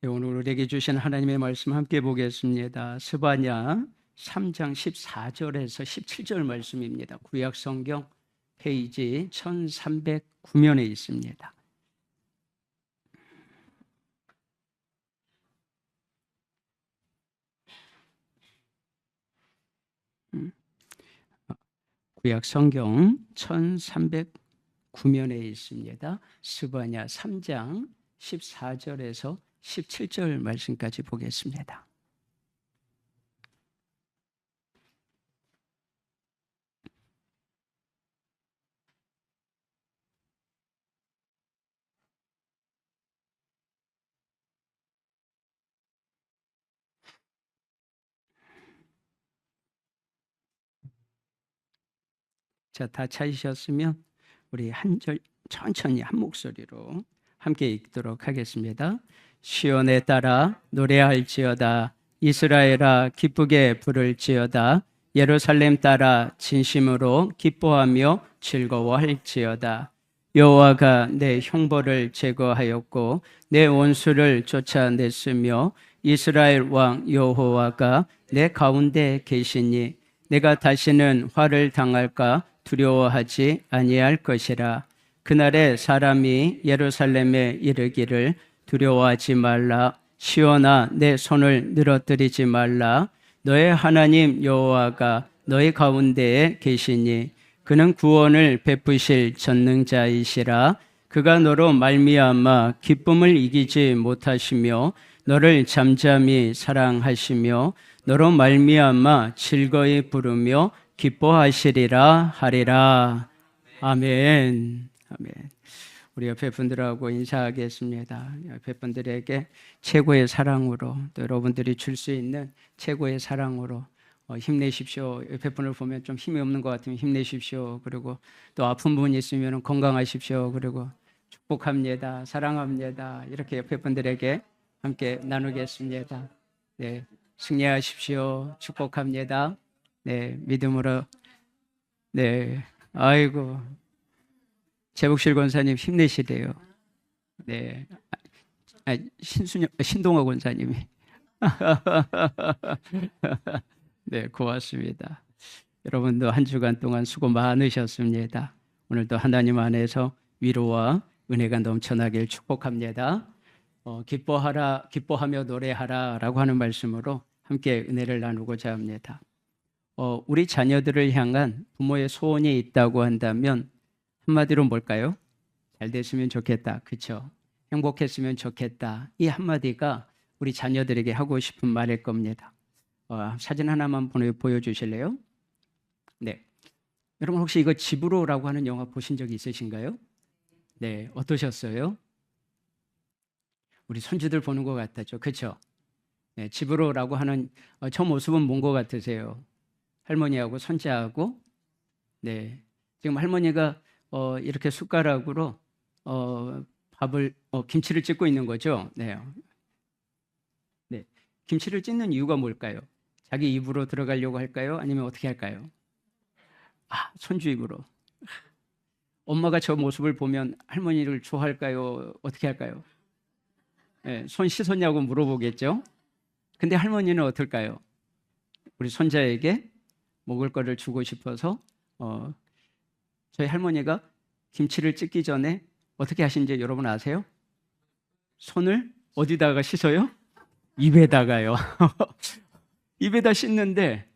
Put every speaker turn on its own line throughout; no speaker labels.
오늘 우리에게 주신 하나님의 말씀 함께 보겠습니다. 스바냐 3장 14절에서 17절 말씀입니다. 구약 성경 페이지 1309면에 있습니다. 구약 성경 1309면에 있습니다. 스바냐 3장 14절에서 17절 말씀까지 보겠습니다. 자, 다 찾으셨으면 우리 한 절 천천히 한 목소리로 함께 읽도록 하겠습니다. 시온에 따라 노래할지어다. 이스라엘아 기쁘게 부를지어다. 예루살렘 따라 진심으로 기뻐하며 즐거워할지어다. 여호와가 내 형벌을 제거하였고 내 원수를 쫓아냈으며 이스라엘 왕 여호와가 내 가운데 계시니 내가 다시는 화를 당할까 두려워하지 아니할 것이라. 그날에 사람이 예루살렘에 이르기를 두려워하지 말라. 시온아 내 손을 늘어뜨리지 말라. 너의 하나님 여호와가 너의 가운데에 계시니 그는 구원을 베푸실 전능자이시라. 그가 너로 말미암아 기쁨을 이기지 못하시며 너를 잠잠히 사랑하시며 너로 말미암아 즐거이 부르며 기뻐하시리라 하리라. 아멘. 아멘. 우리 옆에 분들하고 인사하겠습니다. 옆에 분들에게 최고의 사랑으로 또 여러분들이 줄 수 있는 최고의 사랑으로 힘내십시오. 옆에 분을 보면 좀 힘이 없는 것 같으면 힘내십시오. 그리고 또 아픈 분 있으면 건강하십시오. 그리고 축복합니다. 사랑합니다. 이렇게 옆에 분들에게 함께 나누겠습니다. 네, 승리하십시오. 축복합니다. 네, 믿음으로. 네, 아이고. 재복실 권사님 힘내시래요. 네, 신동아 권사님이. 네, 고맙습니다. 여러분도 한 주간 동안 수고 많으셨습니다. 오늘도 하나님 안에서 위로와 은혜가 넘쳐나길 축복합니다. 기뻐하라, 기뻐하며 노래하라라고 하는 말씀으로 함께 은혜를 나누고자 합니다. 우리 자녀들을 향한 부모의 소원이 있다고 한다면 한마디로 뭘까요? 잘 됐으면 좋겠다. 그렇죠? 행복했으면 좋겠다. 이 한마디가 우리 자녀들에게 하고 싶은 말일 겁니다. 사진 하나만 보여주실래요? 네. 여러분 혹시 이거 집으로라고 하는 영화 보신 적 있으신가요? 네. 어떠셨어요? 우리 손주들 보는 것 같았죠. 그렇죠? 네. 집으로라고 하는 저 모습은 뭔 것 같으세요? 할머니하고 손자하고. 네. 지금 할머니가 이렇게 숟가락으로 김치를 찢고 있는 거죠. 네. 네. 김치를 찢는 이유가 뭘까요? 자기 입으로 들어가려고 할까요? 아니면 어떻게 할까요? 손주 입으로. 엄마가 저 모습을 보면 할머니를 좋아할까요? 어떻게 할까요? 네, 손 씻었냐고 물어보겠죠. 근데 할머니는 어떨까요? 우리 손자에게 먹을 거를 주고 싶어서 저희 할머니가 김치를 찢기 전에 어떻게 하시는지 여러분 아세요? 손을 어디다가 씻어요? 입에다가요. 입에다 씻는데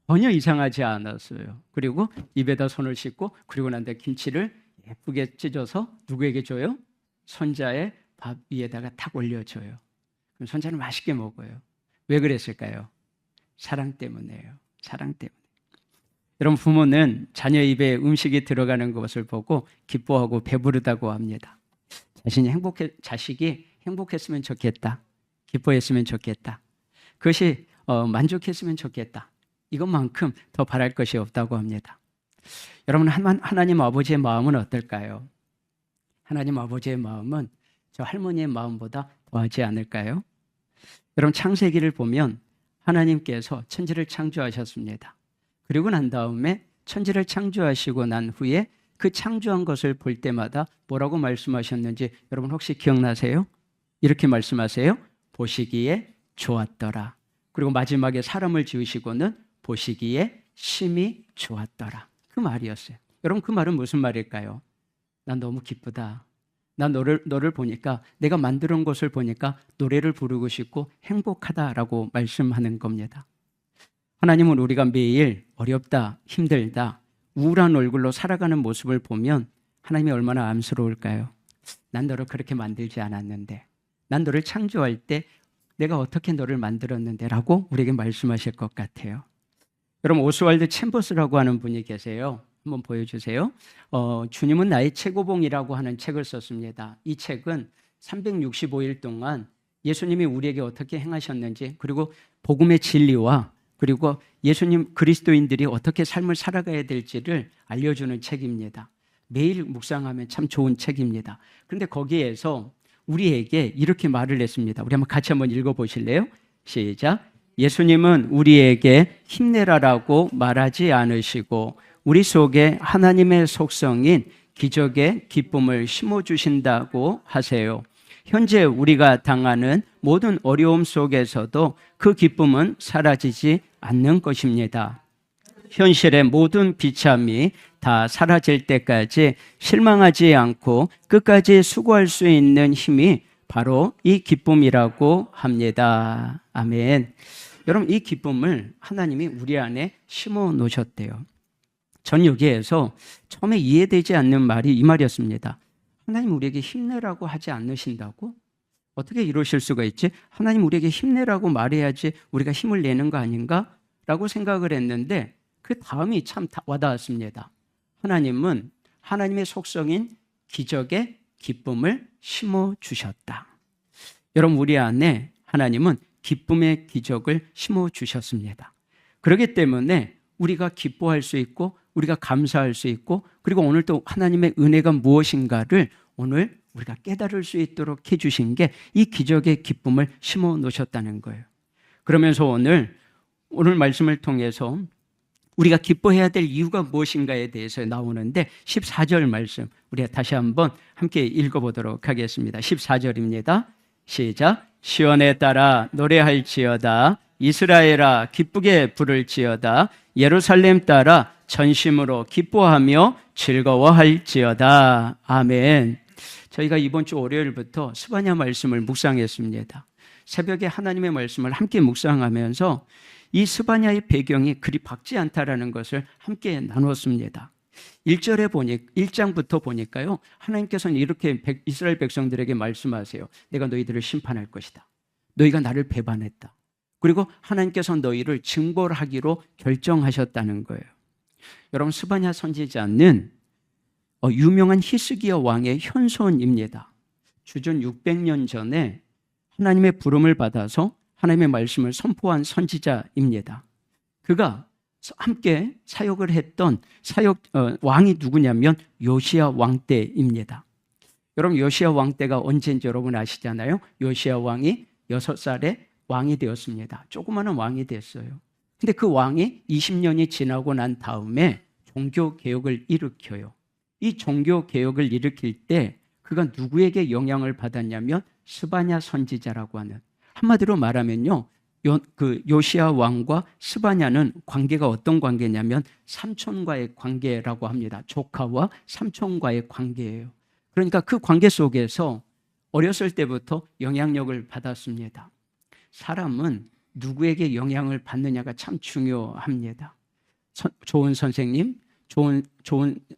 전혀 이상하지 않았어요. 그리고 입에다 손을 씻고 그리고 난 뒤에 김치를 예쁘게 찢어서 누구에게 줘요? 손자의 밥 위에다가 탁 올려줘요. 그럼 손자는 맛있게 먹어요. 왜 그랬을까요? 사랑 때문이에요. 사랑 때문에. 여러분 부모는 자녀 입에 음식이 들어가는 것을 보고 기뻐하고 배부르다고 합니다. 자식이 행복했으면 좋겠다. 기뻐했으면 좋겠다. 그것이 만족했으면 좋겠다. 이것만큼 더 바랄 것이 없다고 합니다. 여러분 하나님 아버지의 마음은 어떨까요? 하나님 아버지의 마음은 저 할머니의 마음보다 더하지 않을까요? 여러분 창세기를 보면 하나님께서 천지를 창조하셨습니다. 그리고 난 다음에 천지를 창조하시고 난 후에 그 창조한 것을 볼 때마다 뭐라고 말씀하셨는지 여러분 혹시 기억나세요? 이렇게 말씀하세요. 보시기에 좋았더라. 그리고 마지막에 사람을 지으시고는 보시기에 심히 좋았더라. 그 말이었어요. 여러분, 그 말은 무슨 말일까요? 난 너무 기쁘다. 난 너를 보니까, 내가 만들어 온 것을 보니까 노래를 부르고 싶고 행복하다라고 말씀하는 겁니다. 하나님은 우리가 매일 어렵다, 힘들다, 우울한 얼굴로 살아가는 모습을 보면 하나님이 얼마나 암스러울까요? 난 너를 그렇게 만들지 않았는데, 난 너를 창조할 때 내가 어떻게 너를 만들었는데 라고 우리에게 말씀하실 것 같아요. 여러분, 오스왈드 챔버스라고 하는 분이 계세요. 한번 보여주세요. 주님은 나의 최고봉이라고 하는 책을 썼습니다. 이 책은 365일 동안 예수님이 우리에게 어떻게 행하셨는지, 그리고 복음의 진리와 그리고 예수님 그리스도인들이 어떻게 삶을 살아가야 될지를 알려주는 책입니다. 매일 묵상하면 참 좋은 책입니다. 그런데 거기에서 우리에게 이렇게 말을 했습니다. 우리 같이 한번 읽어보실래요? 시작. 예수님은 우리에게 힘내라라고 말하지 않으시고 우리 속에 하나님의 속성인 기적의 기쁨을 심어주신다고 하세요. 현재 우리가 당하는 모든 어려움 속에서도 그 기쁨은 사라지지 않는 것입니다. 현실의 모든 비참이 다 사라질 때까지 실망하지 않고 끝까지 수고할 수 있는 힘이 바로 이 기쁨이라고 합니다. 아멘. 여러분, 이 기쁨을 하나님이 우리 안에 심어 놓으셨대요. 전 여기에서 처음에 이해되지 않는 말이 이 말이었습니다. 하나님 우리에게 힘내라고 하지 않으신다고? 어떻게 이러실 수가 있지? 하나님 우리에게 힘내라고 말해야지 우리가 힘을 내는 거 아닌가? 라고 생각을 했는데 그 다음이 참 와닿았습니다. 하나님은 하나님의 속성인 기적의 기쁨을 심어주셨다. 여러분, 우리 안에 하나님은 기쁨의 기적을 심어주셨습니다. 그렇기 때문에 우리가 기뻐할 수 있고 우리가 감사할 수 있고, 그리고 오늘 또 하나님의 은혜가 무엇인가를 오늘 우리가 깨달을 수 있도록 해주신 게 이 기적의 기쁨을 심어 놓으셨다는 거예요. 그러면서 오늘 말씀을 통해서 우리가 기뻐해야 될 이유가 무엇인가에 대해서 나오는데 14절 말씀 우리가 다시 한번 함께 읽어보도록 하겠습니다. 14절입니다. 시작. 시온에 따라 노래할지어다. 이스라엘아 기쁘게 부를지어다. 예루살렘 따라 전심으로 기뻐하며 즐거워할지어다. 아멘. 저희가 이번 주 월요일부터 스바냐 말씀을 묵상했습니다. 새벽에 하나님의 말씀을 함께 묵상하면서 이 스바냐의 배경이 그리 밝지 않다라는 것을 함께 나눴습니다. 1장부터 보니까요, 하나님께서는 이렇게 이스라엘 백성들에게 말씀하세요. 내가 너희들을 심판할 것이다. 너희가 나를 배반했다. 그리고 하나님께서 너희를 징벌하기로 결정하셨다는 거예요. 여러분, 스바냐 선지자는 유명한 히스기야 왕의 현손입니다. 주전 600년 전에 하나님의 부름을 받아서 하나님의 말씀을 선포한 선지자입니다. 그가 함께 사역을 했던 왕이 누구냐면 요시야 왕 때입니다. 여러분, 요시야 왕 때가 언제인지 여러분 아시잖아요. 요시야 왕이 6살에 왕이 되었습니다. 조그마한 왕이 됐어요. 근데 그 왕이 20년이 지나고 난 다음에 종교개혁을 일으켜요. 이 종교개혁을 일으킬 때 그가 누구에게 영향을 받았냐면 스바냐 선지자라고 하는, 한마디로 말하면요, 그 요시야 왕과 스바냐는 관계가 어떤 관계냐면 삼촌과의 관계라고 합니다. 조카와 삼촌과의 관계예요. 그러니까 그 관계 속에서 어렸을 때부터 영향력을 받았습니다. 사람은 누구에게 영향을 받느냐가 참 중요합니다. 좋은 선생님, 좋은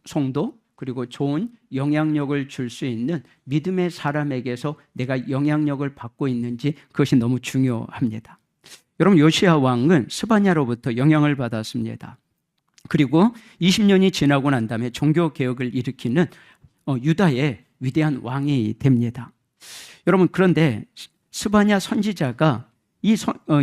성도, 그리고 좋은 영향력을 줄 수 있는 믿음의 사람에게서 내가 영향력을 받고 있는지, 그것이 너무 중요합니다. 여러분, 요시야 왕은 스바냐로부터 영향을 받았습니다. 그리고 20년이 지나고 난 다음에 종교개혁을 일으키는 유다의 위대한 왕이 됩니다. 여러분, 그런데 스바냐 선지자가 이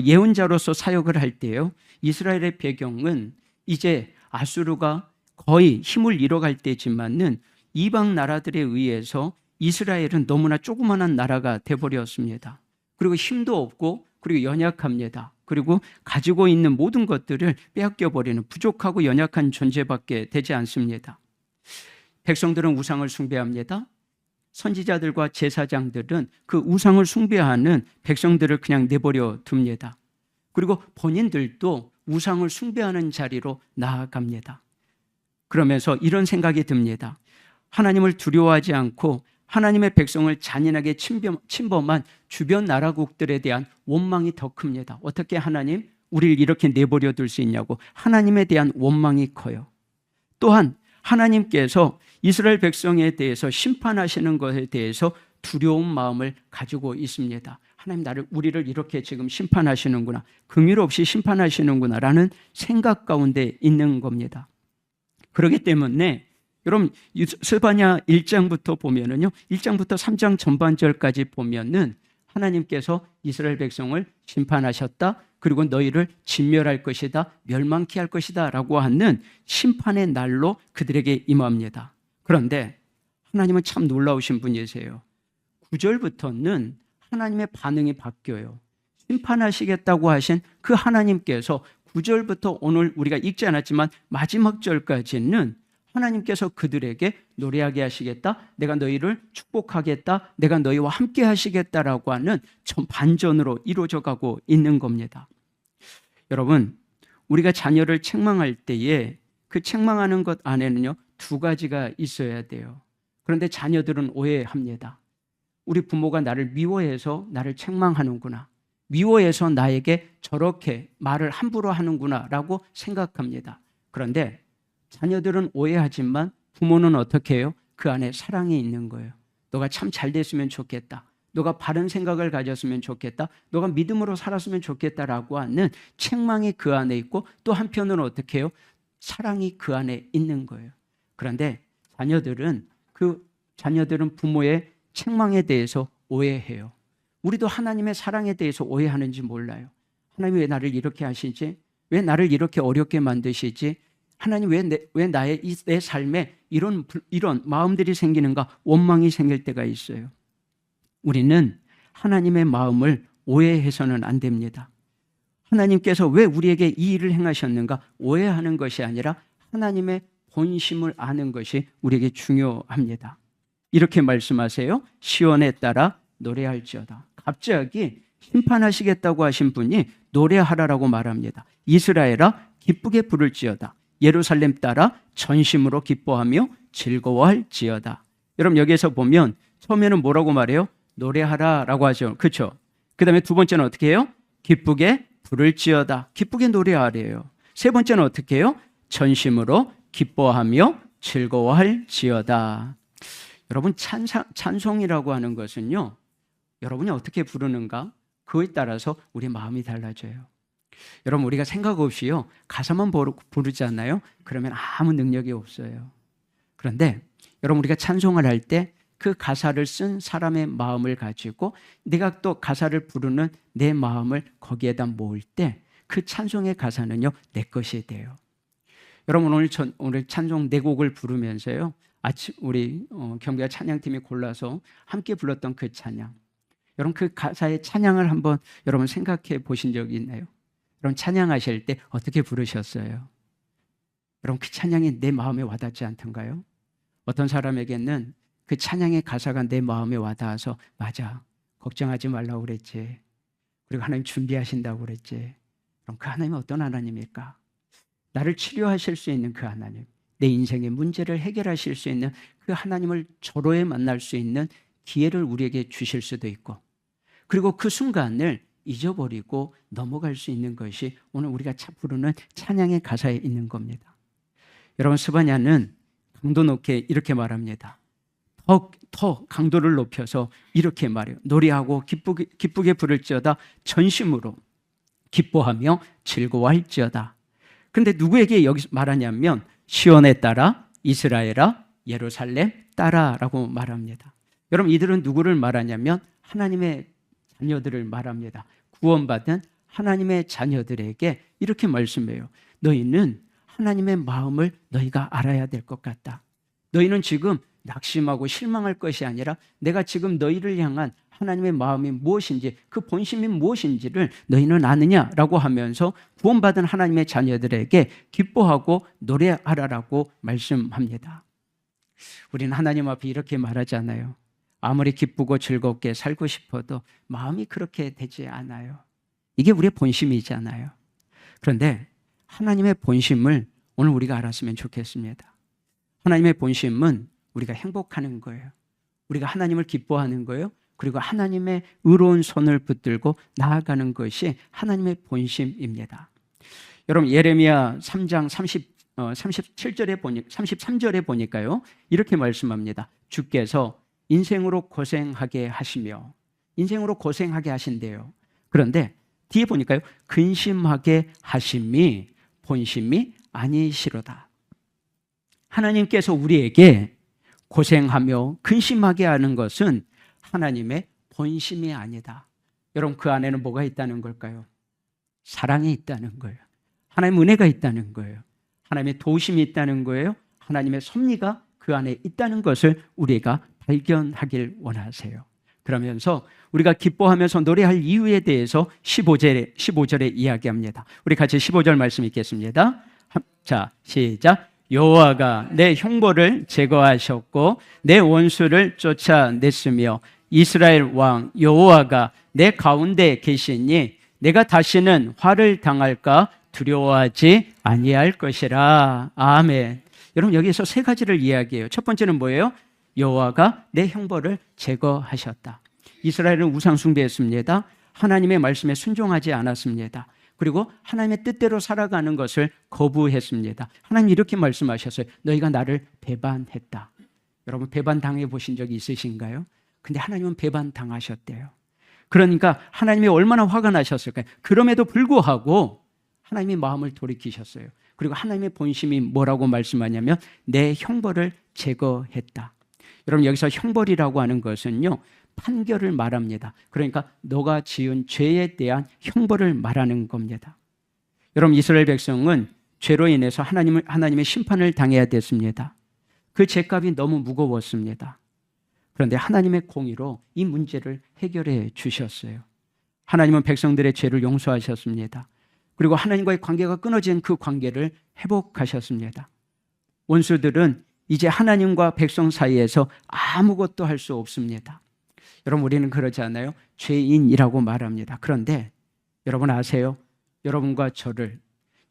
예언자로서 사역을 할 때요, 이스라엘의 배경은 이제 아수르가 거의 힘을 잃어갈 때지만은 이방 나라들에 의해서 이스라엘은 너무나 조그마한 나라가 돼버렸습니다. 그리고 힘도 없고, 그리고 연약합니다. 그리고 가지고 있는 모든 것들을 빼앗겨버리는 부족하고 연약한 존재밖에 되지 않습니다. 백성들은 우상을 숭배합니다. 선지자들과 제사장들은 그 우상을 숭배하는 백성들을 그냥 내버려 둡니다. 그리고 본인들도 우상을 숭배하는 자리로 나아갑니다. 그러면서 이런 생각이 듭니다. 하나님을 두려워하지 않고 하나님의 백성을 잔인하게 침범한 주변 나라국들에 대한 원망이 더 큽니다. 어떻게 하나님, 우리를 이렇게 내버려 둘 수 있냐고 하나님에 대한 원망이 커요. 또한 하나님께서 이스라엘 백성에 대해서 심판하시는 것에 대해서 두려운 마음을 가지고 있습니다. 하나님, 우리를 이렇게 지금 심판하시는구나, 긍휼 없이 심판하시는구나라는 생각 가운데 있는 겁니다. 그렇기 때문에 여러분, 스바냐 1장부터 보면은요, 1장부터 3장 전반절까지 보면은 하나님께서 이스라엘 백성을 심판하셨다, 그리고 너희를 진멸할 것이다, 멸망케 할 것이다 라고 하는 심판의 날로 그들에게 임합니다. 그런데 하나님은 참 놀라우신 분이세요. 9절부터는 하나님의 반응이 바뀌어요. 심판하시겠다고 하신 그 하나님께서 9절부터 오늘 우리가 읽지 않았지만 마지막 절까지는 하나님께서 그들에게 노래하게 하시겠다, 내가 너희를 축복하겠다, 내가 너희와 함께 하시겠다라고 하는 반전으로 이루어져 가고 있는 겁니다. 여러분, 우리가 자녀를 책망할 때에 그 책망하는 것 안에는요, 두 가지가 있어야 돼요. 그런데 자녀들은 오해합니다. 우리 부모가 나를 미워해서 나를 책망하는구나, 미워해서 나에게 저렇게 말을 함부로 하는구나 라고 생각합니다. 그런데 자녀들은 오해하지만 부모는 어떻게 해요? 그 안에 사랑이 있는 거예요. 너가 참 잘 됐으면 좋겠다, 너가 바른 생각을 가졌으면 좋겠다, 너가 믿음으로 살았으면 좋겠다라고 하는 책망이 그 안에 있고, 또 한편으로는 어떻게 해요? 사랑이 그 안에 있는 거예요. 그런데 자녀들은 부모의 책망에 대해서 오해해요. 우리도 하나님의 사랑에 대해서 오해하는지 몰라요. 하나님 왜 나를 이렇게 하시지? 왜 나를 이렇게 어렵게 만드시지? 하나님 왜 내 삶에 이런 마음들이 생기는가, 원망이 생길 때가 있어요. 우리는 하나님의 마음을 오해해서는 안 됩니다. 하나님께서 왜 우리에게 이 일을 행하셨는가 오해하는 것이 아니라 하나님의 본심을 아는 것이 우리에게 중요합니다. 이렇게 말씀하세요. 시온에 따라 노래할지어다. 갑자기 심판하시겠다고 하신 분이 노래하라라고 말합니다. 이스라엘아 기쁘게 부를지어다. 예루살렘 따라 전심으로 기뻐하며 즐거워할지어다. 여러분, 여기에서 보면 처음에는 뭐라고 말해요? 노래하라라고 하죠. 그렇죠? 그 다음에 두 번째는 어떻게 해요? 기쁘게 부를지어다. 기쁘게 노래하래요. 세 번째는 어떻게 해요? 전심으로 기뻐하며 즐거워할지어다. 여러분, 찬송이라고 하는 것은요, 여러분이 어떻게 부르는가 그에 따라서 우리 마음이 달라져요. 여러분, 우리가 생각 없이요 가사만 부르잖아요. 그러면 아무 능력이 없어요. 그런데 여러분, 우리가 찬송을 할 때 그 가사를 쓴 사람의 마음을 가지고 내가 또 가사를 부르는 내 마음을 거기에다 모을 때 그 찬송의 가사는요 내 것이 돼요. 여러분, 오늘 찬송 네 곡을 부르면서요, 우리 경배와 찬양팀이 골라서 함께 불렀던 그 찬양, 여러분 그 가사의 찬양을 한번 여러분 생각해 보신 적이 있나요? 여러분, 찬양하실 때 어떻게 부르셨어요? 여러분, 그 찬양이 내 마음에 와닿지 않던가요? 어떤 사람에게는 그 찬양의 가사가 내 마음에 와닿아서, 맞아, 걱정하지 말라고 그랬지, 그리고 하나님 준비하신다고 그랬지. 그럼 그 하나님은 어떤 하나님일까? 나를 치료하실 수 있는 그 하나님, 내 인생의 문제를 해결하실 수 있는 그 하나님을 절호에 만날 수 있는 기회를 우리에게 주실 수도 있고, 그리고 그 순간을 잊어버리고 넘어갈 수 있는 것이 오늘 우리가 부르는 찬양의 가사에 있는 겁니다. 여러분, 스바냐는 강도 높게 이렇게 말합니다. 더 강도를 높여서 이렇게 말해요. 노래하고 기쁘게 부를지어다. 전심으로 기뻐하며 즐거워할지어다. 그런데 누구에게 여기서 말하냐면 시온에 따라, 이스라엘아 예루살렘 따라라고 말합니다. 여러분, 이들은 누구를 말하냐면 하나님의 자녀들을 말합니다. 구원받은 하나님의 자녀들에게 이렇게 말씀해요. 너희는 하나님의 마음을 너희가 알아야 될 것 같다. 너희는 지금 낙심하고 실망할 것이 아니라 내가 지금 너희를 향한 하나님의 마음이 무엇인지, 그 본심이 무엇인지를 너희는 아느냐라고 하면서 구원받은 하나님의 자녀들에게 기뻐하고 노래하라라고 말씀합니다. 우리는 하나님 앞에 이렇게 말하잖아요. 아무리 기쁘고 즐겁게 살고 싶어도 마음이 그렇게 되지 않아요. 이게 우리의 본심이잖아요. 그런데 하나님의 본심을 오늘 우리가 알았으면 좋겠습니다. 하나님의 본심은 우리가 행복하는 거예요. 우리가 하나님을 기뻐하는 거예요. 그리고 하나님의 의로운 손을 붙들고 나아가는 것이 하나님의 본심입니다. 여러분 예레미야 3장 37절에 33절에 보니까요. 이렇게 말씀합니다. 주께서 인생으로 고생하게 하시며 인생으로 고생하게 하신대요. 그런데 뒤에 보니까요. 근심하게 하심이 본심이 아니시로다. 하나님께서 우리에게 고생하며 근심하게 하는 것은 하나님의 본심이 아니다. 여러분 그 안에는 뭐가 있다는 걸까요? 사랑이 있다는 거예요. 하나님의 은혜가 있다는 거예요. 하나님의 도우심이 있다는 거예요. 하나님의 섭리가 그 안에 있다는 것을 우리가 발견하길 원하세요. 그러면서 우리가 기뻐하면서 노래할 이유에 대해서 15절에 이야기합니다. 우리 같이 15절 말씀 읽겠습니다. 자, 시작. 여호와가 내 형벌을 제거하셨고 내 원수를 쫓아냈으며 이스라엘 왕 여호와가 내 가운데 계시니 내가 다시는 화를 당할까 두려워하지 아니할 것이라. 아멘. 여러분 여기서 세 가지를 이야기해요. 첫 번째는 뭐예요? 여호와가 내 형벌을 제거하셨다. 이스라엘은 우상 숭배했습니다. 하나님의 말씀에 순종하지 않았습니다. 그리고 하나님의 뜻대로 살아가는 것을 거부했습니다. 하나님 이렇게 말씀하셨어요. 너희가 나를 배반했다. 여러분 배반당해 보신 적이 있으신가요? 근데 하나님은 배반당하셨대요. 그러니까 하나님이 얼마나 화가 나셨을까요? 그럼에도 불구하고 하나님이 마음을 돌이키셨어요. 그리고 하나님의 본심이 뭐라고 말씀하냐면 내 형벌을 제거했다. 여러분 여기서 형벌이라고 하는 것은요. 판결을 말합니다. 그러니까 너가 지은 죄에 대한 형벌을 말하는 겁니다. 여러분 이스라엘 백성은 죄로 인해서 하나님의 심판을 당해야 됐습니다. 그 죄값이 너무 무거웠습니다. 그런데 하나님의 공의로 이 문제를 해결해 주셨어요. 하나님은 백성들의 죄를 용서하셨습니다. 그리고 하나님과의 관계가 끊어진 그 관계를 회복하셨습니다. 원수들은 이제 하나님과 백성 사이에서 아무것도 할 수 없습니다. 여러분 우리는 그러지 않아요? 죄인이라고 말합니다. 그런데 여러분 아세요? 여러분과 저를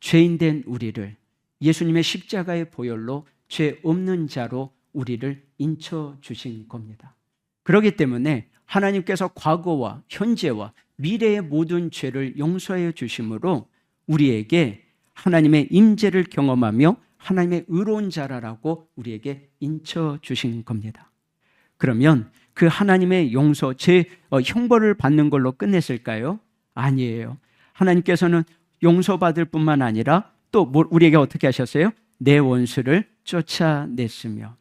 죄인된 우리를 예수님의 십자가의 보혈로 죄 없는 자로 우리를 인쳐 주신 겁니다. 그렇기 때문에 하나님께서 과거와 현재와 미래의 모든 죄를 용서해 주심으로 우리에게 하나님의 임재를 경험하며 하나님의 의로운 자라라고 우리에게 인쳐 주신 겁니다. 그러면 그 하나님의 용서, 형벌을 받는 걸로 끝냈을까요? 아니에요. 하나님께서는 용서받을 뿐만 아니라 또 우리에게 어떻게 하셨어요? 내 원수를 쫓아냈으며.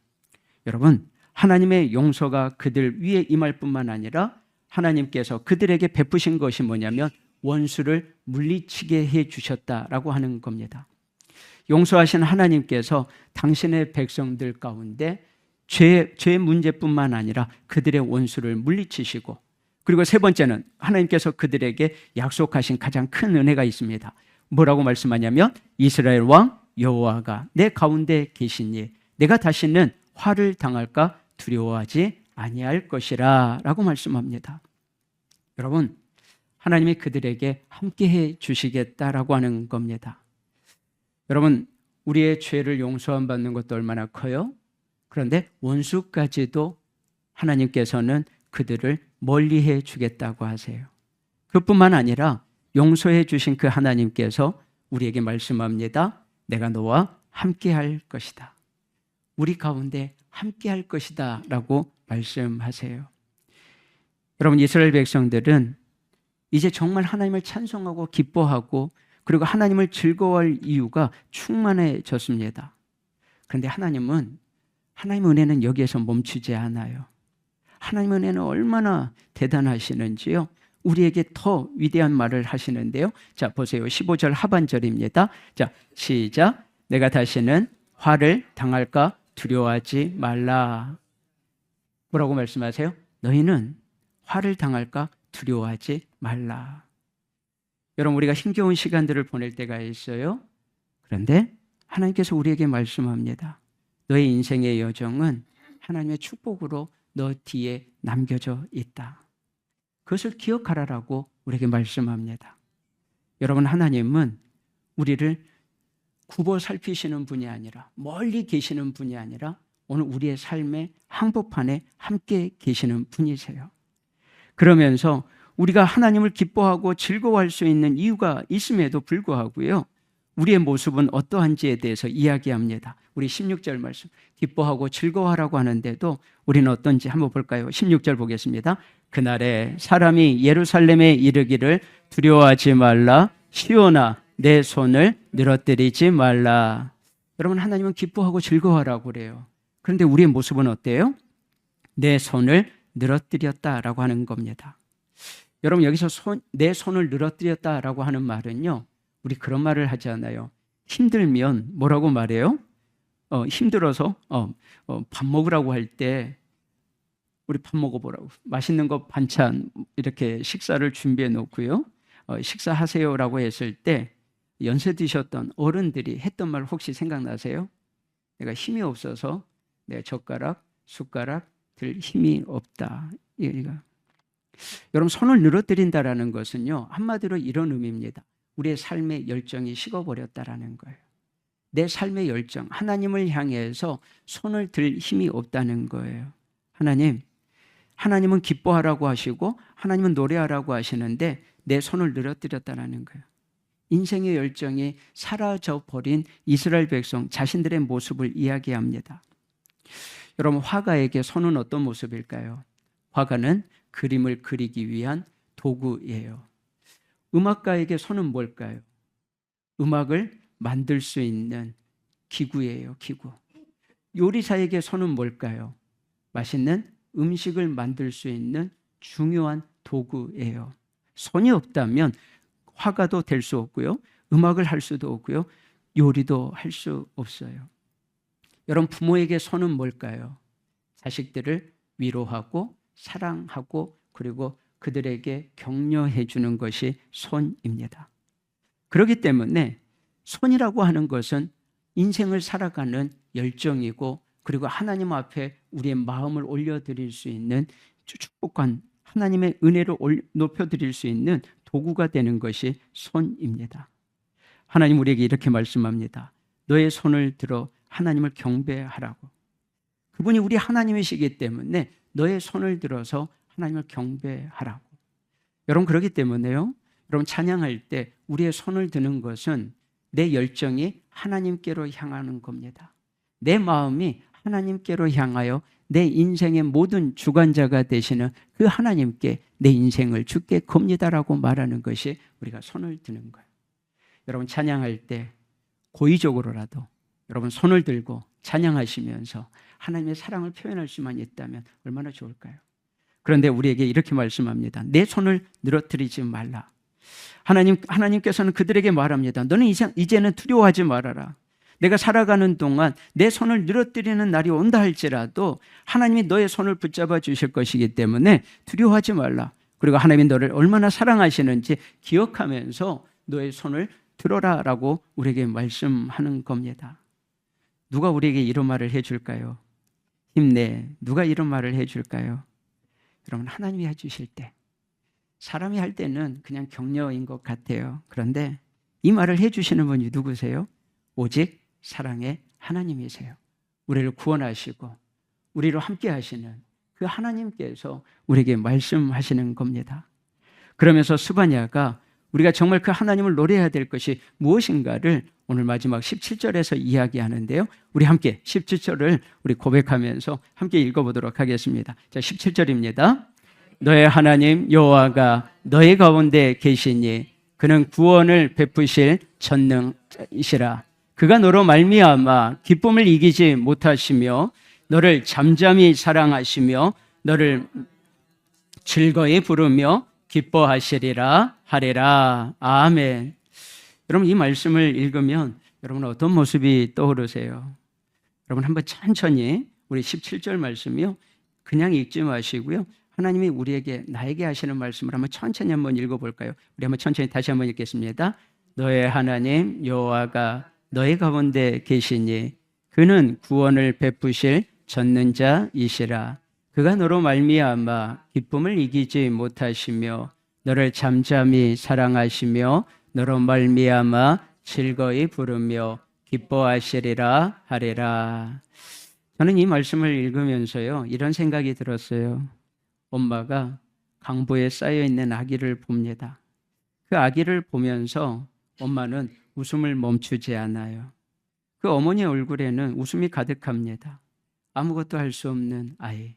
여러분 하나님의 용서가 그들 위에 임할 뿐만 아니라 하나님께서 그들에게 베푸신 것이 뭐냐면 원수를 물리치게 해 주셨다라고 하는 겁니다. 용서하신 하나님께서 당신의 백성들 가운데 죄 문제뿐만 아니라 그들의 원수를 물리치시고, 그리고 세 번째는 하나님께서 그들에게 약속하신 가장 큰 은혜가 있습니다. 뭐라고 말씀하냐면 이스라엘 왕 여호와가 내 가운데 계시니 내가 다시는 화를 당할까 두려워하지 아니할 것이라 라고 말씀합니다. 여러분 하나님이 그들에게 함께해 주시겠다라고 하는 겁니다. 여러분 우리의 죄를 용서함 받는 것도 얼마나 커요? 그런데 원수까지도 하나님께서는 그들을 멀리해 주겠다고 하세요. 그뿐만 아니라 용서해 주신 그 하나님께서 우리에게 말씀합니다. 내가 너와 함께할 것이다. 우리 가운데 함께할 것이다 라고 말씀하세요. 여러분 이스라엘 백성들은 이제 정말 하나님을 찬송하고 기뻐하고 그리고 하나님을 즐거워할 이유가 충만해졌습니다. 그런데 하나님의 은혜는 여기에서 멈추지 않아요. 하나님의 은혜는 얼마나 대단하시는지요. 우리에게 더 위대한 말을 하시는데요. 자, 보세요. 15절 하반절입니다. 자, 시작. 내가 다시는 화를 당할까 두려워하지 말라. 뭐라고 말씀하세요? 너희는 화를 당할까 두려워하지 말라. 여러분 우리가 힘겨운 시간들을 보낼 때가 있어요. 그런데 하나님께서 우리에게 말씀합니다. 너의 인생의 여정은 하나님의 축복으로 너 뒤에 남겨져 있다. 그것을 기억하라라고 우리에게 말씀합니다. 여러분, 하나님은 우리를 굽어 살피시는 분이 아니라, 멀리 계시는 분이 아니라 오늘 우리의 삶의 한복판에 함께 계시는 분이세요. 그러면서 우리가 하나님을 기뻐하고 즐거워할 수 있는 이유가 있음에도 불구하고요, 우리의 모습은 어떠한지에 대해서 이야기합니다. 우리 16절 말씀, 기뻐하고 즐거워하라고 하는데도 우리는 어떤지 한번 볼까요? 16절 보겠습니다. 그날에 사람이 예루살렘에 이르기를 두려워하지 말라, 시온아 내 손을 늘어뜨리지 말라. 여러분, 하나님은 기뻐하고 즐거워하라고 그래요. 그런데 우리의 모습은 어때요? 내 손을 늘어뜨렸다라고 하는 겁니다. 여러분, 여기서 내 손을 늘어뜨렸다라고 하는 말은요, 우리 그런 말을 하지 않아요. 힘들면 뭐라고 말해요? 힘들어서 밥 먹으라고 할 때 우리 밥 먹어보라고, 맛있는 거 반찬 이렇게 식사를 준비해 놓고요, 식사하세요라고 했을 때 연세 드셨던 어른들이 했던 말 혹시 생각나세요? 내가 힘이 없어서 내 젓가락, 숟가락 들 힘이 없다. 여러분, 손을 늘어뜨린다라는 것은요, 한마디로 이런 의미입니다. 우리의 삶의 열정이 식어버렸다라는 거예요. 내 삶의 열정, 하나님을 향해서 손을 들 힘이 없다는 거예요. 하나님은 기뻐하라고 하시고 하나님은 노래하라고 하시는데 내 손을 늘어뜨렸다는 거예요. 인생의 열정이 사라져버린 이스라엘 백성 자신들의 모습을 이야기합니다. 여러분, 화가에게 손은 어떤 모습일까요? 화가는 그림을 그리기 위한 도구예요. 음악가에게 손은 뭘까요? 음악을 만들 수 있는 기구예요, 기구. 요리사에게 손은 뭘까요? 맛있는 음식을 만들 수 있는 중요한 도구예요. 손이 없다면 화가도 될 수 없고요, 음악을 할 수도 없고요, 요리도 할 수 없어요. 여러분, 부모에게 손은 뭘까요? 자식들을 위로하고 사랑하고 그리고 그들에게 격려해 주는 것이 손입니다. 그렇기 때문에 손이라고 하는 것은 인생을 살아가는 열정이고, 그리고 하나님 앞에 우리의 마음을 올려드릴 수 있는 축복한 하나님의 은혜를 높여드릴 수 있는 도구가 되는 것이 손입니다. 하나님 우리에게 이렇게 말씀합니다. 너의 손을 들어 하나님을 경배하라고. 그분이 우리 하나님이시기 때문에 너의 손을 들어서 하나님을 경배하라고. 여러분, 그렇기 때문에요, 여러분, 찬양할 때 우리의 손을 드는 것은 내 열정이 하나님께로 향하는 겁니다. 내 마음이 하나님께로 향하여 내 인생의 모든 주관자가 되시는 그 하나님께 내 인생을 주께 겁니다라고 말하는 것이 우리가 손을 드는 거예요. 여러분, 찬양할 때 고의적으로라도 여러분 손을 들고 찬양하시면서 하나님의 사랑을 표현할 수만 있다면 얼마나 좋을까요? 그런데 우리에게 이렇게 말씀합니다. 내 손을 늘어뜨리지 말라. 하나님께서는 그들에게 말합니다. 너는 이제는 두려워하지 말아라. 내가 살아가는 동안 내 손을 늘어뜨리는 날이 온다 할지라도 하나님이 너의 손을 붙잡아 주실 것이기 때문에 두려워하지 말라. 그리고 하나님이 너를 얼마나 사랑하시는지 기억하면서 너의 손을 들어라라고 우리에게 말씀하는 겁니다. 누가 우리에게 이런 말을 해줄까요? 힘내. 누가 이런 말을 해줄까요? 여러분, 하나님이 해주실 때, 사람이 할 때는 그냥 격려인 것 같아요. 그런데 이 말을 해주시는 분이 누구세요? 오직 사랑의 하나님이세요. 우리를 구원하시고 우리로 함께 하시는 그 하나님께서 우리에게 말씀하시는 겁니다. 그러면서 스바냐가 우리가 정말 그 하나님을 노래해야 될 것이 무엇인가를 오늘 마지막 17절에서 이야기하는데요. 우리 함께 17절을 우리 고백하면서 함께 읽어보도록 하겠습니다. 자, 17절입니다. 너의 하나님 여호와가 너의 가운데 계시니 그는 구원을 베푸실 전능이시라. 그가 너로 말미암아 기쁨을 이기지 못하시며 너를 잠잠히 사랑하시며 너를 즐거이 부르며 기뻐하시리라 하리라. 아멘. 여러분, 이 말씀을 읽으면 여러분 어떤 모습이 떠오르세요? 여러분, 한번 천천히 우리 17절 말씀이요, 그냥 읽지 마시고요, 하나님이 나에게 하시는 말씀을 한번 천천히 한번 읽어볼까요? 우리 한번 천천히 다시 한번 읽겠습니다. 너의 하나님 여호와가 너의 가운데 계시니 그는 구원을 베푸실 젖는 자이시라. 그가 너로 말미암아 기쁨을 이기지 못하시며 너를 잠잠히 사랑하시며 너로 말미암아 즐거이 부르며 기뻐하시리라 하리라. 저는 이 말씀을 읽으면서요, 이런 생각이 들었어요. 엄마가 강보에 쌓여있는 아기를 봅니다. 그 아기를 보면서 엄마는 웃음을 멈추지 않아요. 그 어머니 얼굴에는 웃음이 가득합니다. 아무것도 할 수 없는 아이.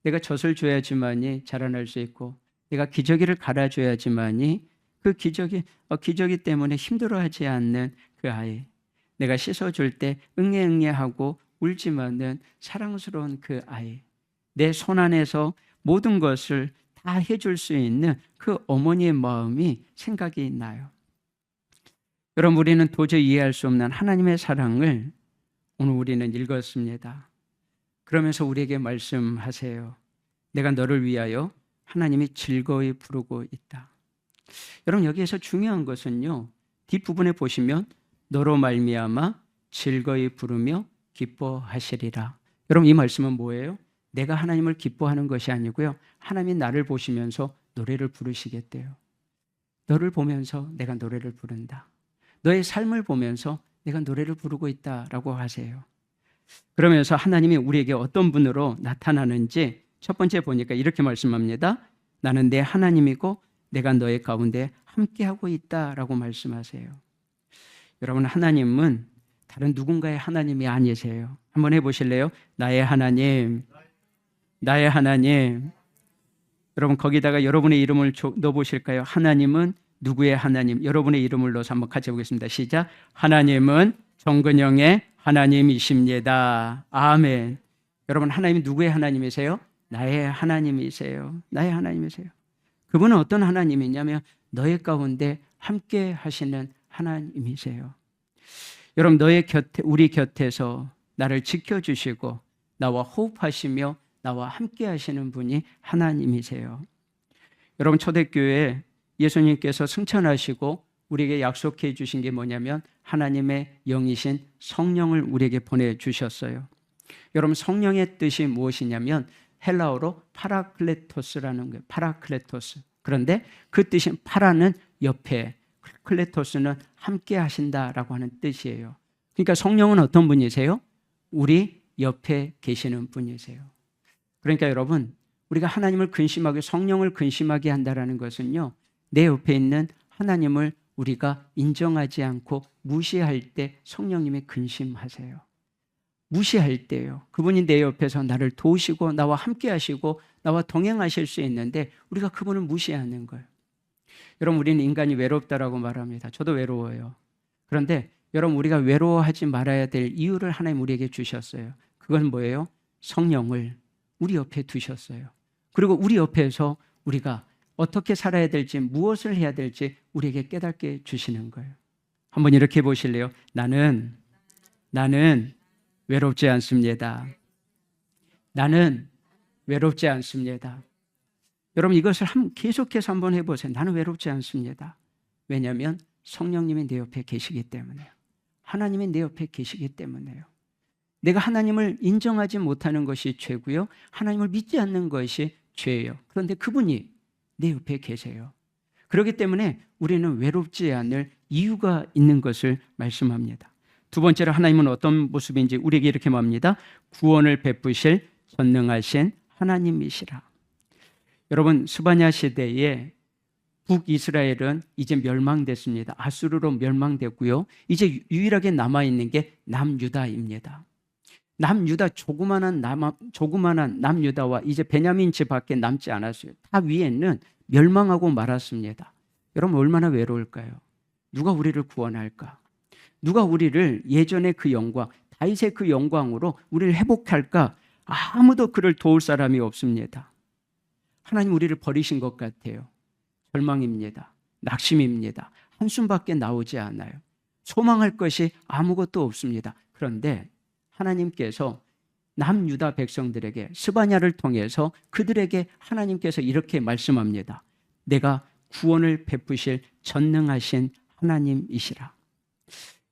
내가 젖을 줘야지만이 자라날 수 있고 내가 기저귀를 갈아줘야지만이 그 기저귀 때문에 힘들어하지 않는 그 아이. 내가 씻어줄 때 응애응애하고 울지만은 사랑스러운 그 아이. 내 손 안에서 모든 것을 다 해줄 수 있는 그 어머니의 마음이 생각이 나요. 여러분, 우리는 도저히 이해할 수 없는 하나님의 사랑을 오늘 우리는 읽었습니다. 그러면서 우리에게 말씀하세요. 내가 너를 위하여 하나님이 즐거이 부르고 있다. 여러분, 여기에서 중요한 것은요, 뒷부분에 보시면 너로 말미암아 즐거이 부르며 기뻐하시리라. 여러분, 이 말씀은 뭐예요? 내가 하나님을 기뻐하는 것이 아니고요, 하나님이 나를 보시면서 노래를 부르시겠대요. 너를 보면서 내가 노래를 부른다. 너의 삶을 보면서 내가 노래를 부르고 있다라고 하세요. 그러면서 하나님이 우리에게 어떤 분으로 나타나는지 첫 번째 보니까 이렇게 말씀합니다. 나는 내 하나님이고 내가 너의 가운데 함께하고 있다라고 말씀하세요. 여러분, 하나님은 다른 누군가의 하나님이 아니세요. 한번 해보실래요? 나의 하나님, 나의 하나님. 여러분, 거기다가 여러분의 이름을 넣어보실까요? 하나님은 누구의 하나님? 여러분의 이름을 넣어서 한번 같이 해보겠습니다. 시작. 하나님은 정근영의 하나님이십니다. 아멘. 여러분, 하나님이 누구의 하나님이세요? 나의 하나님이세요. 나의 하나님이세요. 그분은 어떤 하나님이냐면 너의 가운데 함께 하시는 하나님이세요. 여러분, 너의 곁에, 우리 곁에서 나를 지켜주시고 나와 호흡하시며 나와 함께 하시는 분이 하나님이세요. 여러분, 초대교회에 예수님께서 승천하시고 우리에게 약속해 주신 게 뭐냐면 하나님의 영이신 성령을 우리에게 보내주셨어요. 여러분, 성령의 뜻이 무엇이냐면 헬라어로 파라클레토스라는 거예요. 파라클레토스. 그런데 그 뜻인 파라는 옆에, 클레토스는 함께 하신다라고 하는 뜻이에요. 그러니까 성령은 어떤 분이세요? 우리 옆에 계시는 분이세요. 그러니까 여러분, 우리가 하나님을 근심하게, 성령을 근심하게 한다는 것은요, 내 옆에 있는 하나님을 우리가 인정하지 않고 무시할 때 성령님이 근심하세요. 무시할 때요. 그분이 내 옆에서 나를 도우시고 나와 함께 하시고 나와 동행하실 수 있는데 우리가 그분을 무시하는 거예요. 여러분, 우리는 인간이 외롭다라고 말합니다. 저도 외로워요. 그런데 여러분, 우리가 외로워하지 말아야 될 이유를 하나님 우리에게 주셨어요. 그건 뭐예요? 성령을 우리 옆에 두셨어요. 그리고 우리 옆에서 우리가 어떻게 살아야 될지, 무엇을 해야 될지 우리에게 깨닫게 주시는 거예요. 한번 이렇게 보실래요? 나는 외롭지 않습니다. 나는 외롭지 않습니다. 여러분, 이것을 계속해서 한번 해보세요. 나는 외롭지 않습니다. 왜냐하면 성령님이 내 옆에 계시기 때문에요. 하나님이 내 옆에 계시기 때문에요. 내가 하나님을 인정하지 못하는 것이 죄고요, 하나님을 믿지 않는 것이 죄예요. 그런데 그분이 내 옆에 계세요. 그렇기 때문에 우리는 외롭지 않을 이유가 있는 것을 말씀합니다. 두 번째로 하나님은 어떤 모습인지 우리에게 이렇게 말합니다. 구원을 베푸실 전능하신 하나님이시라. 여러분, 스바냐 시대에 북이스라엘은 이제 멸망됐습니다. 아수르로 멸망됐고요. 이제 유일하게 남아있는 게 남유다입니다. 남유다, 조그만한 남유다와 이제 베냐민 집밖에 남지 않았어요. 다 위에는 멸망하고 말았습니다. 여러분, 얼마나 외로울까요? 누가 우리를 구원할까? 누가 우리를 예전의 그 영광, 다윗의 그 영광으로 우리를 회복할까? 아무도 그를 도울 사람이 없습니다. 하나님 우리를 버리신 것 같아요. 절망입니다. 낙심입니다. 한숨밖에 나오지 않아요. 소망할 것이 아무것도 없습니다. 그런데 하나님께서 남유다 백성들에게 스바냐를 통해서 그들에게 하나님께서 이렇게 말씀합니다. 내가 구원을 베푸실 전능하신 하나님이시라.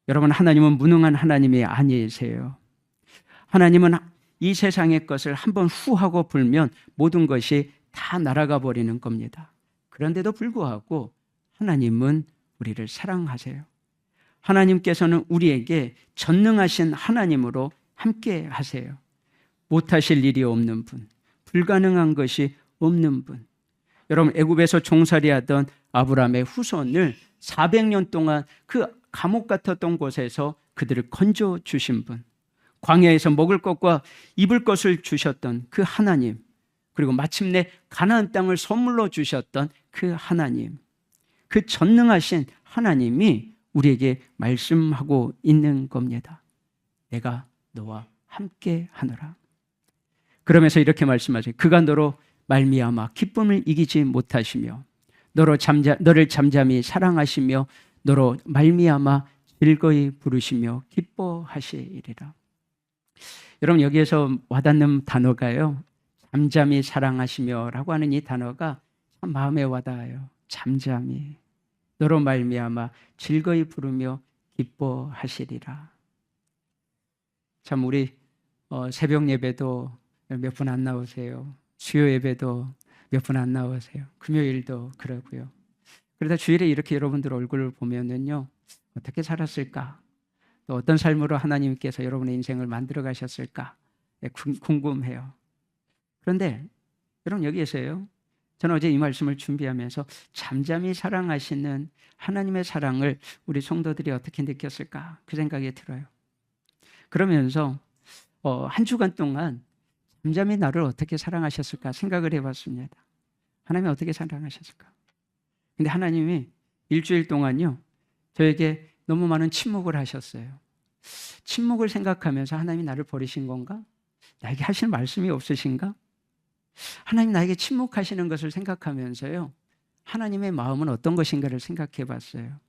여러분, 하나님은 무능한 하나님이 아니세요. 하나님은 이 세상의 것을 한번 후하고 불면 모든 것이 다 날아가 버리는 겁니다. 그런데도 불구하고 하나님은 우리를 사랑하세요. 하나님께서는 우리에게 전능하신 하나님으로 함께 하세요. 못하실 일이 없는 분, 불가능한 것이 없는 분. 여러분, 애굽에서 종살이하던 아브라함의 후손을 400년 동안 그 감옥 같았던 곳에서 그들을 건져 주신 분, 광야에서 먹을 것과 입을 것을 주셨던 그 하나님, 그리고 마침내 가나안 땅을 선물로 주셨던 그 하나님, 그 전능하신 하나님이 우리에게 말씀하고 있는 겁니다. 내가 너와 함께 하노라. 그러면서 이렇게 말씀하세요. 그가 너로 말미암아 기쁨을 이기지 못하시며 너를 잠잠히 사랑하시며 너로 말미암아 즐거이 부르시며 기뻐하시리라. 여러분, 여기에서 와닿는 단어가요, 잠잠히 사랑하시며 라고 하는 이 단어가 참 마음에 와닿아요. 잠잠히 너로 말미암아 즐거이 부르며 기뻐하시리라. 참 우리 새벽 예배도 몇 분 안 나오세요. 수요 예배도 몇 분 안 나오세요. 금요일도 그러고요. 그러다 주일에 이렇게 여러분들 얼굴을 보면은요, 어떻게 살았을까? 또 어떤 삶으로 하나님께서 여러분의 인생을 만들어 가셨을까? 궁금해요. 그런데 여러분, 여기에서요, 저는 어제 이 말씀을 준비하면서 잠잠히 사랑하시는 하나님의 사랑을 우리 성도들이 어떻게 느꼈을까? 그 생각이 들어요. 그러면서 한 주간 동안 잠잠히 나를 어떻게 사랑하셨을까 생각을 해봤습니다. 하나님이 어떻게 사랑하셨을까? 근데 하나님이 일주일 동안요, 저에게 너무 많은 침묵을 하셨어요. 침묵을 생각하면서 하나님이 나를 버리신 건가? 나에게 하시는 말씀이 없으신가? 하나님 나에게 침묵하시는 것을 생각하면서요, 하나님의 마음은 어떤 것인가를 생각해 봤어요.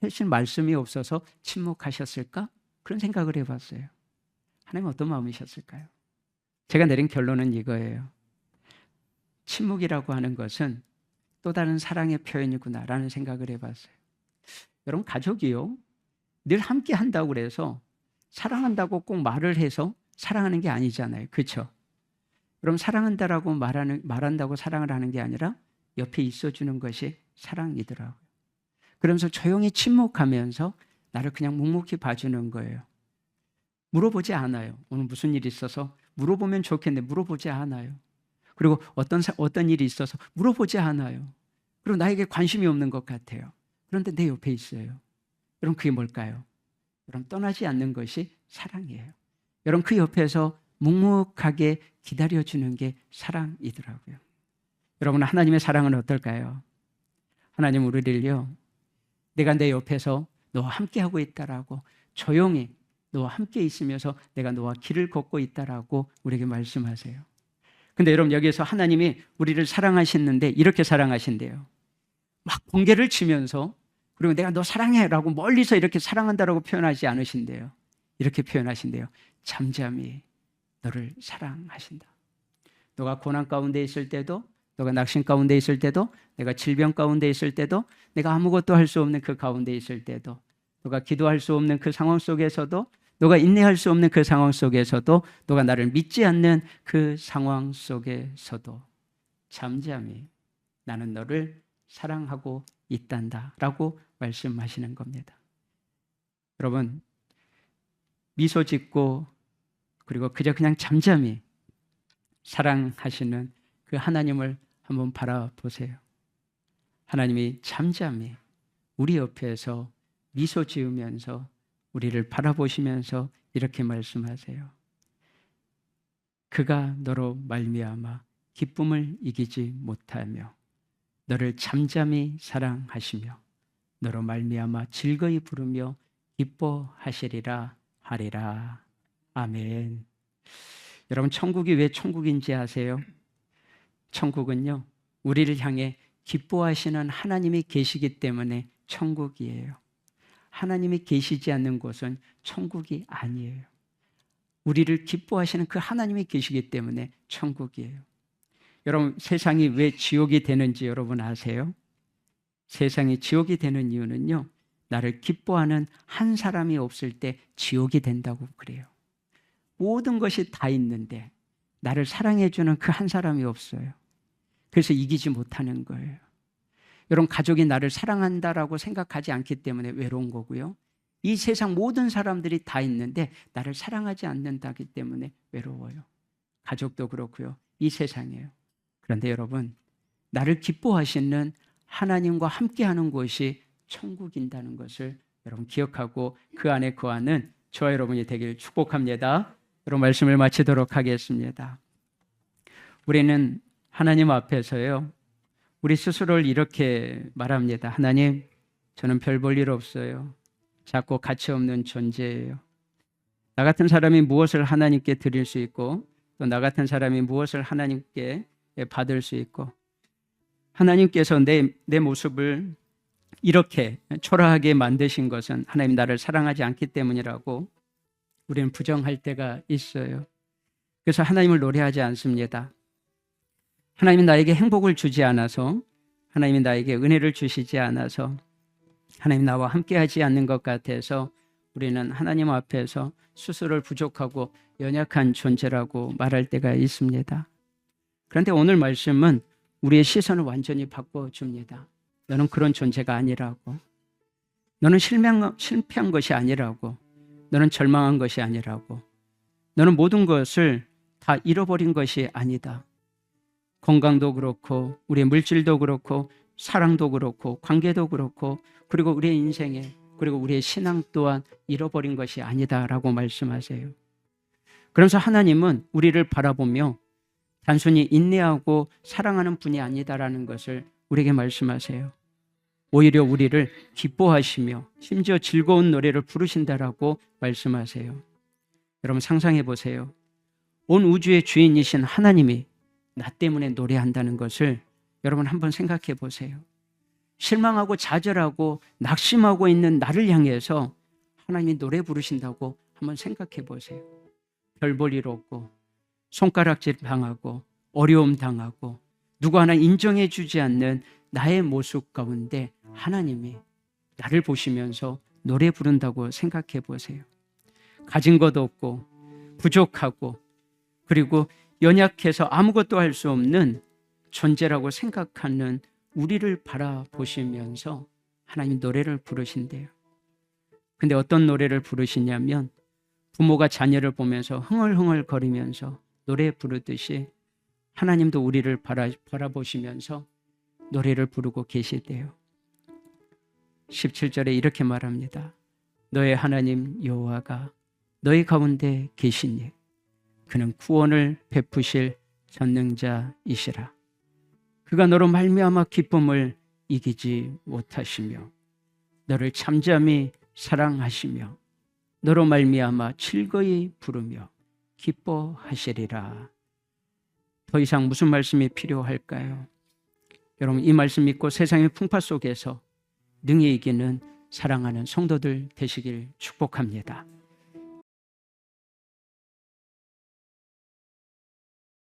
하신 말씀이 없어서 침묵하셨을까? 그런 생각을 해봤어요. 하나님 어떤 마음이셨을까요? 제가 내린 결론은 이거예요. 침묵이라고 하는 것은 또 다른 사랑의 표현이구나라는 생각을 해봤어요. 여러분, 가족이요, 늘 함께 한다고 그래서 사랑한다고 꼭 말을 해서 사랑하는 게 아니잖아요. 그렇죠? 여러분, 사랑한다라고 말한다고 사랑을 하는 게 아니라 옆에 있어주는 것이 사랑이더라고요. 그러면서 조용히 침묵하면서 나를 그냥 묵묵히 봐주는 거예요. 물어보지 않아요. 오늘 무슨 일이 있어서 물어보면 좋겠는데 물어보지 않아요. 그리고 어떤 일이 있어서 물어보지 않아요. 그리고 나에게 관심이 없는 것 같아요. 그런데 내 옆에 있어요. 여러분, 그게 뭘까요? 여러분, 떠나지 않는 것이 사랑이에요. 여러분, 그 옆에서 묵묵하게 기다려주는 게 사랑이더라고요. 여러분, 하나님의 사랑은 어떨까요? 하나님 우리를요, 내가 내 옆에서 너와 함께하고 있다라고, 조용히 너와 함께 있으면서 내가 너와 길을 걷고 있다라고 우리에게 말씀하세요. 근데 여러분, 여기에서 하나님이 우리를 사랑하시는데 이렇게 사랑하신대요. 막 번개를 치면서, 그리고 내가 너 사랑해라고 멀리서 이렇게 사랑한다라고 표현하지 않으신대요. 이렇게 표현하신대요. 잠잠히 너를 사랑하신다. 너가 고난 가운데 있을 때도, 너가 낙심 가운데 있을 때도, 내가 질병 가운데 있을 때도, 내가 아무것도 할 수 없는 그 가운데 있을 때도, 너가 기도할 수 없는 그 상황 속에서도, 너가 인내할 수 없는 그 상황 속에서도, 너가 나를 믿지 않는 그 상황 속에서도 잠잠히 나는 너를 사랑하고 있단다 라고 말씀하시는 겁니다. 여러분, 미소 짓고 그리고 그냥 잠잠히 사랑하시는 그 하나님을 한번 바라보세요. 하나님이 잠잠히 우리 옆에서 미소 지으면서 우리를 바라보시면서 이렇게 말씀하세요. 그가 너로 말미암아 기쁨을 이기지 못하며 너를 잠잠히 사랑하시며 너로 말미암아 즐거이 부르며 기뻐하시리라 하리라. 아멘. 여러분, 천국이 왜 천국인지 아세요? 천국은요, 우리를 향해 기뻐하시는 하나님이 계시기 때문에 천국이에요. 하나님이 계시지 않는 곳은 천국이 아니에요. 우리를 기뻐하시는 그 하나님이 계시기 때문에 천국이에요. 여러분, 세상이 왜 지옥이 되는지 여러분 아세요? 세상이 지옥이 되는 이유는요, 나를 기뻐하는 한 사람이 없을 때 지옥이 된다고 그래요. 모든 것이 다 있는데 나를 사랑해주는 그 한 사람이 없어요. 그래서 이기지 못하는 거예요. 여러분, 가족이 나를 사랑한다라고 생각하지 않기 때문에 외로운 거고요. 이 세상 모든 사람들이 다 있는데 나를 사랑하지 않는다기 때문에 외로워요. 가족도 그렇고요. 이 세상이에요. 그런데 여러분, 나를 기뻐하시는 하나님과 함께하는 곳이 천국인다는 것을 여러분 기억하고 그 안에 거하는 저와 여러분이 되길 축복합니다. 여러분, 말씀을 마치도록 하겠습니다. 우리는 하나님 앞에서요, 우리 스스로를 이렇게 말합니다. 하나님, 저는 별 볼 일 없어요. 작고 가치 없는 존재예요. 나 같은 사람이 무엇을 하나님께 드릴 수 있고 또 나 같은 사람이 무엇을 하나님께 받을 수 있고, 하나님께서 내 모습을 이렇게 초라하게 만드신 것은 하나님 나를 사랑하지 않기 때문이라고 우리는 부정할 때가 있어요. 그래서 하나님을 노래하지 않습니다. 하나님이 나에게 행복을 주지 않아서, 하나님이 나에게 은혜를 주시지 않아서, 하나님 나와 함께하지 않는 것 같아서 우리는 하나님 앞에서 스스로를 부족하고 연약한 존재라고 말할 때가 있습니다. 그런데 오늘 말씀은 우리의 시선을 완전히 바꿔줍니다. 너는 그런 존재가 아니라고, 너는 실패한 것이 아니라고, 너는 절망한 것이 아니라고, 너는 모든 것을 다 잃어버린 것이 아니다. 건강도 그렇고 우리의 물질도 그렇고 사랑도 그렇고 관계도 그렇고 그리고 우리의 인생에, 그리고 우리의 신앙 또한 잃어버린 것이 아니다라고 말씀하세요. 그러면서 하나님은 우리를 바라보며 단순히 인내하고 사랑하는 분이 아니다라는 것을 우리에게 말씀하세요. 오히려 우리를 기뻐하시며 심지어 즐거운 노래를 부르신다라고 말씀하세요. 여러분, 상상해 보세요. 온 우주의 주인이신 하나님이 나 때문에 노래한다는 것을 여러분 한번 생각해 보세요. 실망하고 좌절하고 낙심하고 있는 나를 향해서 하나님이 노래 부르신다고 한번 생각해 보세요. 별 볼 일 없고 손가락질 당하고 어려움 당하고 누구 하나 인정해 주지 않는 나의 모습 가운데 하나님이 나를 보시면서 노래 부른다고 생각해 보세요. 가진 것 없고 부족하고 그리고 연약해서 아무것도 할 수 없는 존재라고 생각하는 우리를 바라보시면서 하나님 노래를 부르신대요. 근데 어떤 노래를 부르시냐면 부모가 자녀를 보면서 흥얼흥얼 거리면서 노래 부르듯이 하나님도 우리를 바라보시면서 노래를 부르고 계시대요. 17절에 이렇게 말합니다. 너의 하나님 여호와가 너희 가운데 계시니 그는 구원을 베푸실 전능자이시라. 그가 너로 말미암아 기쁨을 이기지 못하시며 너를 잠잠히 사랑하시며 너로 말미암아 즐거이 부르며 기뻐하시리라. 더 이상 무슨 말씀이 필요할까요? 여러분, 이 말씀 믿고 세상의 풍파 속에서 능히 이기는 사랑하는 성도들 되시길 축복합니다.